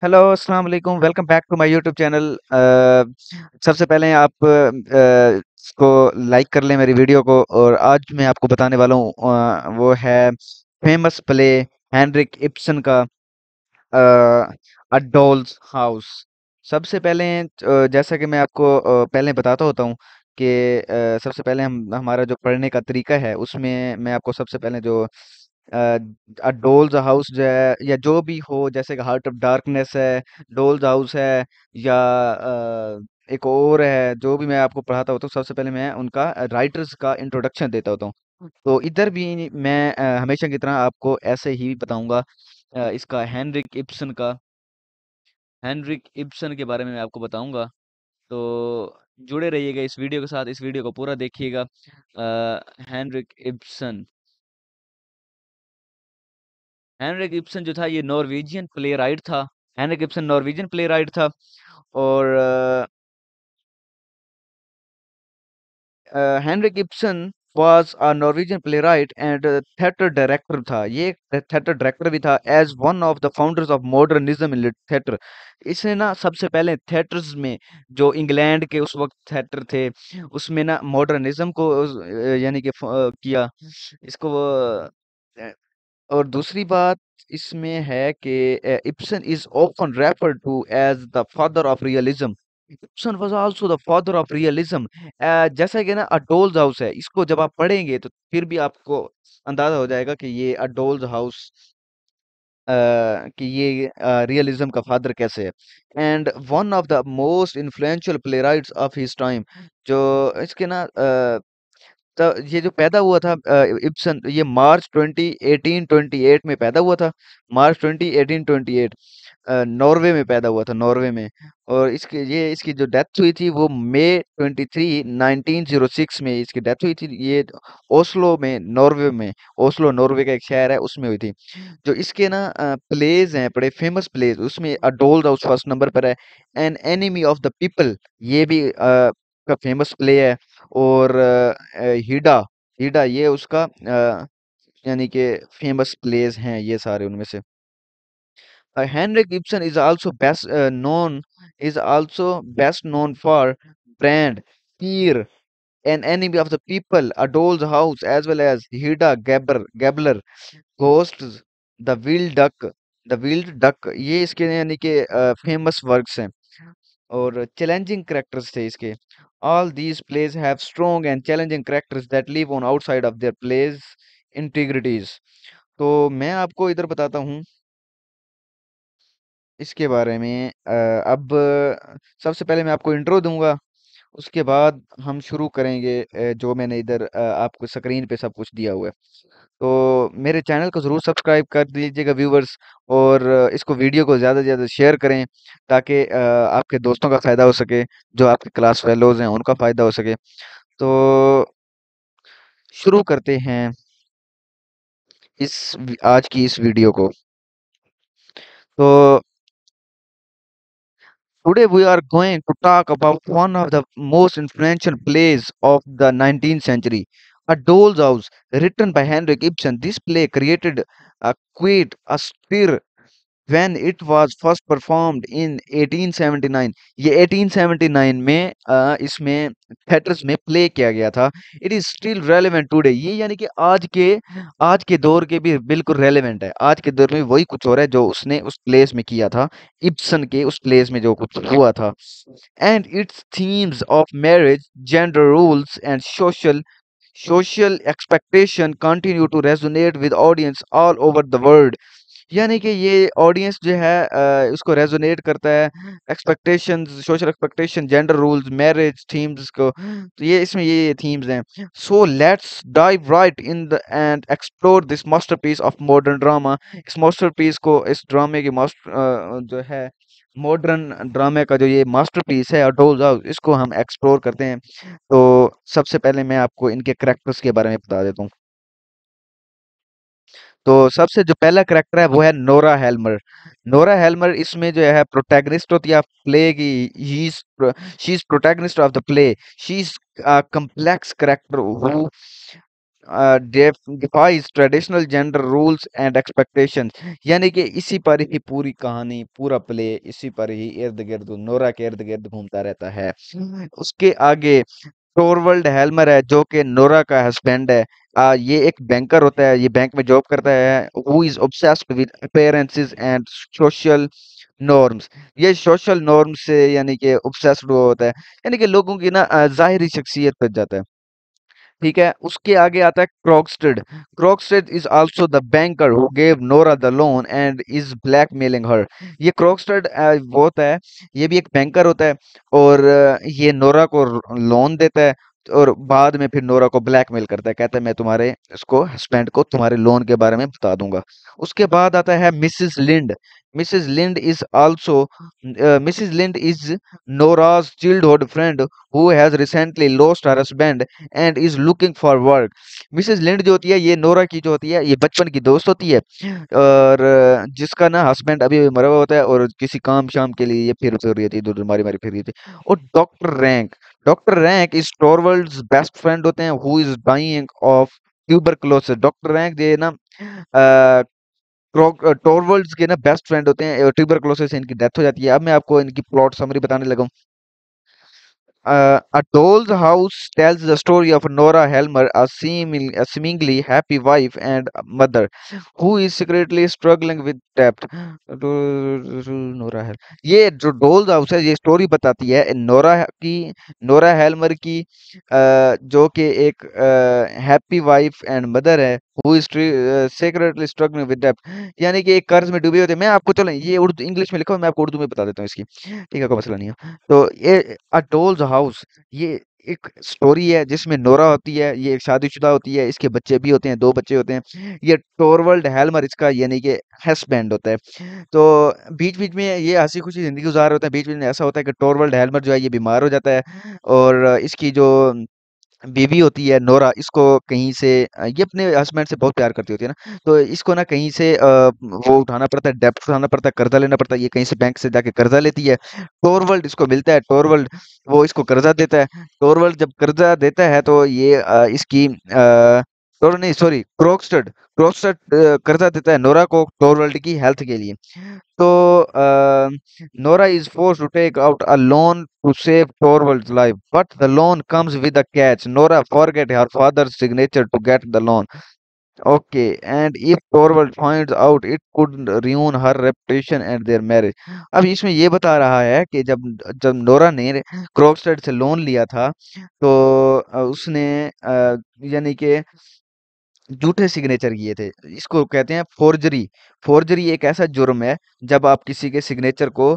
Hello, अस्सलाम वालेकुम। Welcome back to my YouTube channel. सबसे पहले आप इसको लाइक कर लें मेरी वीडियो को। और आज मैं आपको बताने वाला हूँ वो है फेमस प्ले हेनरिक इब्सन का अ डॉल्स हाउस। सबसे पहले जैसा कि मैं आपको पहले बताता होता हूँ कि सबसे पहले हम हमारा जो पढ़ने का तरीका है उसमें मैं आपको सबसे पहले जो डोल्स हाउस जो है या जो भी हो, जैसे कि हार्ट ऑफ डार्कनेस है, डोल्स हाउस है, या एक और है जो भी मैं आपको पढ़ाता होता हूँ। सबसे पहले मैं उनका राइटर्स का इंट्रोडक्शन देता होता हूँ। तो इधर भी मैं हमेशा की तरह आपको ऐसे ही बताऊंगा इसका हेनरिक इब्सन के बारे में मैं आपको बताऊंगा। तो जुड़े रहिएगा इस वीडियो के साथ, इस वीडियो को पूरा देखिएगा। हेनरिक इब्सन हेनरिक इब्सन जो था ये नॉर्वेजियन प्ले राइट था। Henrik Ibsen Norwegian playwright था। और Henrik Ibsen was a Norwegian playwright and theatre director था। ये एक थिएटर डायरेक्टर भी था as one of the founders of modernism in theatre. इसने ना सबसे पहले थिएटर्स में, जो इंग्लैंड के उस वक्त थिएटर थे, उसमें ना मॉडर्निज्म को यानी कि किया इसको अ, और दूसरी बात इसमें है कि Ibsen is often referred to as the father of realism. Ibsen was also the father of realism. जैसा कि ना अ डोल्स हाउस है, इसको जब आप पढ़ेंगे तो फिर भी आपको अंदाजा हो जाएगा कि ये अ डोल्स हाउस कि ये रियलिज्म का फादर कैसे है। And one of the most influential playwrights of his time. जो इसके ना तो ये जो पैदा हुआ था इब्सन, ये मार्च 1828 में पैदा हुआ था। मार्च 1828 नॉर्वे में पैदा हुआ था, नॉर्वे में। और इसकी जो डेथ हुई थी वो मई 23 1906 में इसकी डेथ हुई थी। ये ओस्लो में, नॉर्वे में, ओस्लो नॉर्वे का एक शहर है, उसमें हुई थी। जो इसके ना प्लेज हैं, बड़े फेमस प्लेज, उसमें अ डोल्स हाउस फर्स्ट नंबर पर है। An enemy of the people, ये भी का फेमस प्ले है। और हीडा हीडा ये उसका यानी कि फेमस प्लेस हैं ये सारे उनमें से। Henrik Ibsen is also best known for Brand, Fear, An Enemy of the People, A Doll's House, as well as Gabler, Ghosts, The Wild Duck, ये इसके यानी कि फेमस वर्क्स हैं। और चैलेंजिंग कैरेक्टर्स थे इसके। All these plays have strong and challenging characters that live on outside of their plays integrities. तो मैं आपको इधर बताता हूँ इसके बारे में। अब सबसे पहले मैं आपको इंट्रो दूंगा, उसके बाद हम शुरू करेंगे जो मैंने इधर आपको स्क्रीन पे सब कुछ दिया हुआ है। तो मेरे चैनल को ज़रूर सब्सक्राइब कर दीजिएगा व्यूवर्स। और इसको वीडियो को ज़्यादा से ज़्यादा शेयर करें ताकि आपके दोस्तों का फ़ायदा हो सके, जो आपके क्लास फेलोज़ हैं उनका फ़ायदा हो सके। तो शुरू करते हैं आज की इस वीडियो को। तो today we are going to talk about one of the most influential plays of the 19th century, A Doll's House, written by Henrik Ibsen. This play created a stir when it was first performed in 1879। ये 1879 में इसमें theatres में play किया गया था। It is still relevant today. ये यानी कि आज के दौर के भी बिल्कुल रेलेवेंट है। आज के दौर में वही कुछ हो रहा है जो उसने उस प्लेस में किया था, इब्सन के उस प्लेस में जो कुछ हुआ था। And its themes of marriage, gender rules and social expectation continue to resonate with audience all over the world. यानी कि ये ऑडियंस जो है उसको रेजोनेट करता है। Expectations, social expectation, gender rules, marriage themes को, तो ये इसमें ये थीम्स हैं। So let's dive right in the end explore this masterpiece of modern drama. इस मास्टरपीस को, इस ड्रामे की जो है मॉडर्न ड्रामे का जो ये मास्टरपीस है अडोल्स हाउस, इसको हम एक्सप्लोर करते हैं। तो सबसे पहले मैं आपको इनके कैरेक्टर्स के बारे में बता देता हूँ। तो सबसे जो पहला करैक्टर है वो है नोरा हेल्मर। नोरा हेल्मर इसमें जो है प्रोटैगनिस्ट होती है प्ले की। She is protagonist of the play. She is a complex character who defies traditional gender rules and expectations. यानी कि इसी पर ही पूरी कहानी, पूरा प्ले इसी पर ही इर्द गिर्द, नोरा के इर्द गिर्द घूमता रहता है। उसके आगे टोरवल्ड हेल्मर है, जो कि नोरा का हस्बैंड है। ये एक बैंकर होता है, ये बैंक में जॉब करता है। Who is obsessed with appearances and social norms. ये सोशल नॉर्म्स से यानी कि ऑब्सेस्ड हुआ होता है, यानी कि लोगों की ना ज़ाहिरी शख्सियत पे जाता है। ठीक है, उसके आगे आता है Krogstad. Krogstad is also the banker who gave Nora the loan and is blackmailing her. ये क्रॉक्सटेड वो होता है, ये भी एक बैंकर होता है, और ये नोरा को लोन देता है, और बाद में फिर नोरा को ब्लैकमेल करता है, कहता है मैं तुम्हारे इसको हस्बैंड को तुम्हारे लोन के बारे में बता दूंगा। उसके बाद आता है Mrs Linde. Mrs Linde is also Mrs Linde is Nora's childhood friend who has recently lost her husband and is looking for work. Mrs Linde जो होती है, ये नोरा की जो होती है, ये बचपन की दोस्त होती है, और जिसका ना हस्बैंड अभी अभी मरा हुआ होता है, और किसी काम शाम के लिए ये फिर रही होती है, इधर मारी मारी फिर रही होती है। और doctor Rank is Torvald's best friend होते हैं, who is dying of tuberculosis. Doctor Rank ये ना टॉरवल्ड्स के ना बेस्ट फ्रेंड होते हैं, ट्यूबरकुलोसिस से इनकी डेथ हो जाती है। अब मैं आपको इनकी प्लॉट समरी बताने लगा। A doll's house tells the story of Nora Helmer, a seemingly happy wife and mother who is secretly struggling with debt. Nora hello ये जो डोल्स हाउस है, ये स्टोरी बताती है नोरा हेल्मर की, जो कि एक हैप्पी वाइफ एंड मदर है, who is secretly struggling with डेbt। यानी कि एक कर्ज में डूबी होती है। मैं आपको, चलो ये उर्दू इंग्लिश में लिखा हुआ, मैं आपको उर्दू में बता देता हूँ इसकी। ठीक है, कोई मसला नहीं है। तो ये अ डॉल्स हाउस, ये एक स्टोरी है जिसमें नोरा होती है, ये एक शादीशुदा होती है, इसके बच्चे भी होते हैं, 2 बच्चे होते हैं। ये टोरवल्ड हेल्मर इसका यानी कि हस्बैंड होता है। तो बीच-बीच में ये हँसी-खुशी ज़िंदगी गुज़ार रहे होते हैं, बीच-बीच में ऐसा होता है कि टोरवल्ड हेल्मर जो है ये बीमार हो जाता है, और इसकी जो बीवी होती है नोरा, इसको कहीं से ये अपने हस्बैंड से बहुत प्यार करती होती है ना, तो इसको ना कहीं से वो उठाना पड़ता है, डेब्ट उठाना पड़ता है, कर्जा लेना पड़ता है। ये कहीं से बैंक से जाके कर्जा लेती है। टोरवल्ड इसको मिलता है, टोरवल्ड वो इसको कर्जा देता है। टोरवल्ड जब कर्जा देता है तो ये इसकी टोर नहीं सॉरी क्रोक्सटेड क्रोक्सटेड कर्जा देता है नोरा को टोरवल्ड की हेल्थ के लिए। तो Nora is forced to take out a loan to save Torvald's life, but the loan comes with a catch. Nora forget her father's signature to get the loan. Okay, and if Torvald finds out, it could ruin her reputation and their marriage. अब इसमें ये बता रहा है कि जब जब Nora ने क्रोक्सटेड से लोन लिया था, तो उसने यानी कि झूठे सिग्नेचर किए थे। इसको कहते हैं फोर्जरी। फोर्जरी एक ऐसा जुर्म है, जब आप किसी के सिग्नेचर को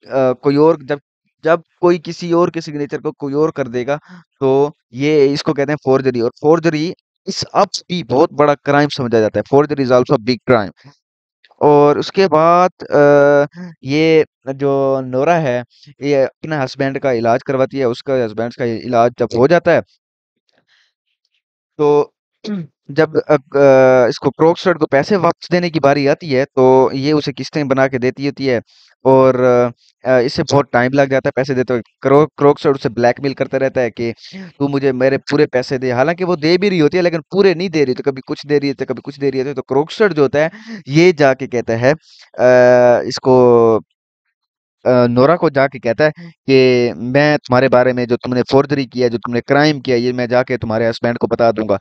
कोई और जब जब कोई किसी और के सिग्नेचर को कोई और कर देगा, तो ये इसको कहते हैं फोर्जरी। और फोर्जरी इस अब भी बहुत बड़ा क्राइम समझा जाता है। Forgery is also big crime. और उसके बाद ये जो नोरा है, ये अपने हस्बैंड का इलाज करवाती है। उसका हस्बैंड का इलाज जब हो जाता है, तो जब इसको क्रोक्सटेड को पैसे वापस देने की बारी आती है, तो ये उसे किस्तें बना के देती होती है, और इससे बहुत टाइम लग जाता है पैसे देते हुए। क्रोक्सटेड उसे ब्लैकमेल करता रहता है कि तू मुझे मेरे पूरे पैसे दे। हालांकि वो दे भी रही होती है, लेकिन पूरे नहीं दे रही, तो कभी कुछ दे रही है तो कभी कुछ दे रही है। तो क्रोक्सटेड जो होता है, ये जाके कहता है इसको नोरा को जाके कहता है कि मैं तुम्हारे बारे में, जो तुमने फोर्जरी किया, जो तुमने क्राइम किया, ये मैं जाके तुम्हारे हस्बैंड को बता दूंगा।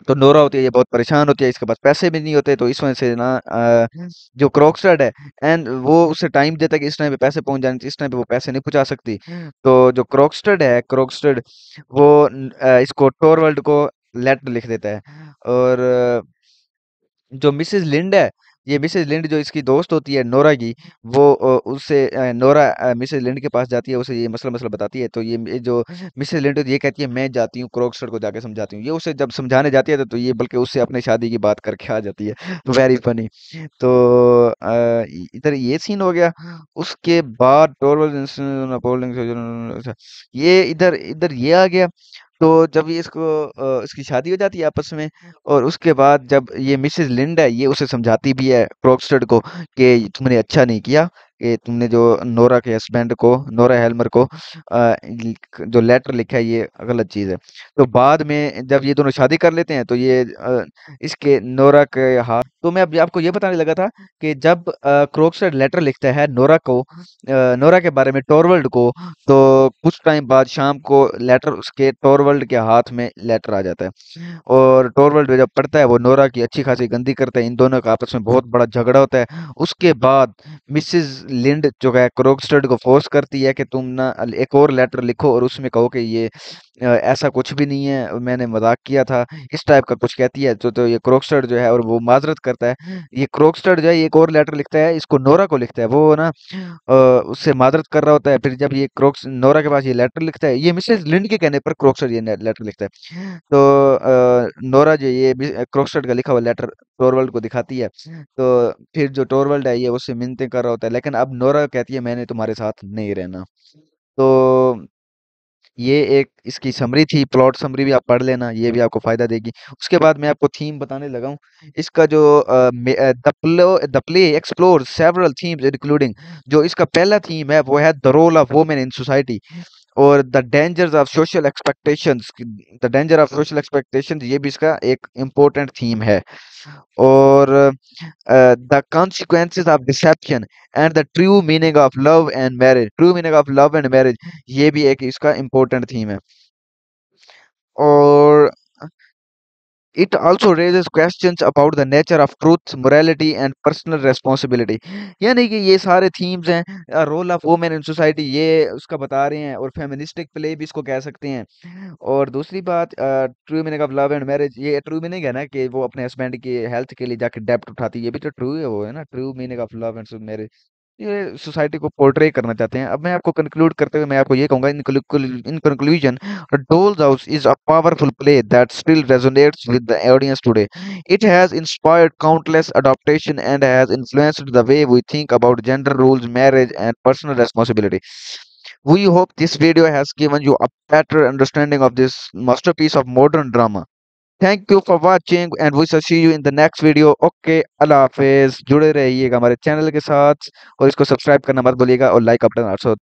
तो नोरा होती है, ये बहुत परेशान होती है, इसके पास पैसे भी नहीं होते, तो इस वजह से ना जो क्रोक्सटेड है, एंड वो उसे टाइम देता है कि इस टाइम पे पैसे पहुंच जाने चाहिए, इस टाइम पे वो पैसे नहीं पहुंचा सकती। तो जो क्रोक्सटेड वो इसको टोरवल्ड को लेटर लिख देता है। और जो मिसेस लिंड है, ये मिसेस लिंड जो इसकी दोस्त होती है नोरा की, वो उससे नोरा मिसेस लिंड के पास जाती है, उसे ये मसला मसला बताती है। तो ये जो मिसेस लिंड होती है, ये कहती है मैं जाती हूँ क्रोक्सटेड को जाके समझाती हूँ। ये उसे जब समझाने जाती है, तो ये बल्कि उससे अपने शादी की बात करके आ जाती है। Very funny. तो इधर ये सीन हो गया। उसके बाद ये इधर इधर ये आ गया। तो जब ये इसकी शादी हो जाती है आपस में, और उसके बाद जब ये मिसेस लिंड है, ये उसे समझाती भी है क्रोक्सटेड को कि तुमने अच्छा नहीं किया, कि तुमने जो नोरा के हस्बैंड को, नोरा हेल्मर को जो लेटर लिखा है ये गलत चीज़ है। तो बाद में जब ये दोनों शादी कर लेते हैं तो ये इसके नोरा के हाथ, तो मैं अभी आपको ये बताने लगा था कि जब क्रोक्सटेड लेटर लिखता है नोरा को, नोरा के बारे में टॉरवल्ड को, तो कुछ टाइम बाद शाम को लेटर उसके टॉरवल्ड के हाथ में लेटर आ जाता है। और टॉरवल्ड जब पढ़ता है वो नोरा की अच्छी खासी गंदी करता है, इन दोनों का आपस में बहुत बड़ा झगड़ा होता है। उसके बाद मिसेस लिंड जो है क्रोक्सटेड को फोर्स करती है कि तुम ना एक और लेटर लिखो और उसमें कहो कि ये ऐसा कुछ भी नहीं है, मैंने मजाक किया था, इस टाइप का कुछ कहती है। तो ये क्रोक्सटेड जो है और वो माजरत करता है। ये क्रोक्सटेड जो है एक और लेटर लिखता है, इसको नोरा को लिखता है, वो ना उससे माजरत कर रहा होता है। फिर जब ये क्रोक्स नोरा के पास ये लेटर लिखता है, ये मिसेस लिंड के कहने पर क्रोक्सटेड ये लेटर लिखता है। तो नोरा जो ये क्रोक्सटेड का लिखा हुआ लेटर टोरवल्ड को दिखाती है। तो फिर जो टोरवल्ड है ये उससे मिन्नतें कर रहा होता है, लेकिन अब नोरा कहती है मैंने तुम्हारे साथ नहीं रहना। तो ये एक इसकी समरी थी, प्लॉट समरी भी आप पढ़ लेना, ये भी आपको फायदा देगी। उसके बाद मैं आपको थीम बताने लगा हूँ। इसका जो the play explore several themes including, जो इसका पहला थीम है वो है the role of women in society और the danger of social expectations, ये भी इसका एक इम्पोर्टेंट थीम है। और the consequences of deception and the true meaning of love and marriage, ये भी एक इसका इम्पोर्टेंट थीम है। और it also raises questions about the nature of truth, morality and personal responsibility। यानी कि ये सारे थीम्स हैं, role of women in society ये उसका बता रहे हैं, और फेमिनिस्टिक प्ले भी इसको कह सकते हैं। और दूसरी बात, true meaning of love and marriage, ये ट्रू मीनिंग है ना कि वो अपने हस्बैंड की हेल्थ के लिए जाके डेब्ट उठाती है, ये भी तो ट्रू है, वो है ना true meaning of love and marriage. ये सोसाइटी को पोर्ट्रे करना चाहते हैं। अब मैं आपको कंक्लूड करते हुए मैं आपको ये कहूंगा, in conclusion, Doll's House is a powerful play that still resonates with the audience today. It has inspired countless adaptation and has influenced the way we think about gender roles, marriage, and personal responsibility. We hope this video has given you a better understanding of this masterpiece of modern drama. Thank you for watching and we shall see you in the next video. Okay, अल्लाह हाफिज। जुड़े रहिएगा हमारे channel के साथ और इसको subscribe करना मत भूलिएगा और लाइक बटन